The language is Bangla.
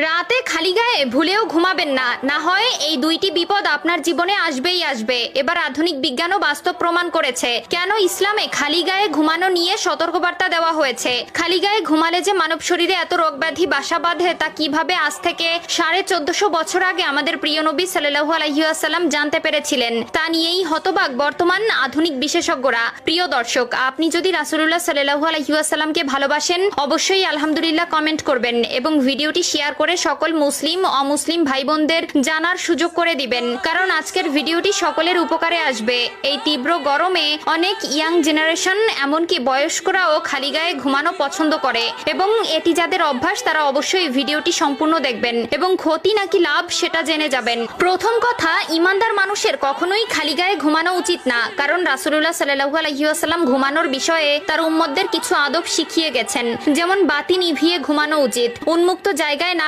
রাতে খালি গায়ে ভুলেও ঘুমাবেন না, না হয় এই দুইটি বিপদ আপনার জীবনে আসবেই আসবে। এবার আধুনিক বিজ্ঞানও বাস্তব প্রমাণ করেছে কেন ইসলামে খালি গায়ে ঘুমানো নিয়ে সতর্কবার্তা দেওয়া হয়েছে। খালি গায়ে ঘুমালে যে মানব শরীরে এত রোগ ব্যাধি বাসা বাঁধে তা কিভাবে আজ থেকে 1450 বছর আগে আমাদের প্রিয় নবী সাল্লাল্লাহু আলাইহি ওয়াসাল্লাম জানতে পেরেছিলেন, তা নিয়েই হতবাক বর্তমান আধুনিক বিশেষজ্ঞরা। প্রিয় দর্শক, আপনি যদি রাসূলুল্লাহ সাল্লাল্লাহু আলাইহি ওয়াসাল্লামকে ভালোবাসেন অবশ্যই আলহামদুলিল্লাহ কমেন্ট করবেন এবং ভিডিওটি শেয়ার করে সকল মুসলিম অমুসলিম ভাই বোনদের জানার সুযোগ করে দিবেন, কারণ আজকের ভিডিওটি সকলের উপকারে আসবে। এই তীব্র গরমে অনেক ইয়াং জেনারেশন এমনকি বয়স্করাও খালি গায়ে ঘুমানো পছন্দ করে এবং এটি যাদের অভ্যাস তারা অবশ্যই ভিডিওটি সম্পূর্ণ দেখবেন এবং ক্ষতি নাকি লাভ সেটা জেনে যাবেন। প্রথম কথা, ইমানদার মানুষের কখনোই খালি গায়ে ঘুমানো উচিত না, কারণ রাসূলুল্লাহ সাল্লাল্লাহু আলাইহি ওয়াসাল্লাম ঘুমানোর বিষয়ে তার উম্মতদের কিছু আদব শিখিয়ে গেছেন, যেমন বাতি নিভিয়ে ঘুমানো উচিত, উন্মুক্ত জায়গায় না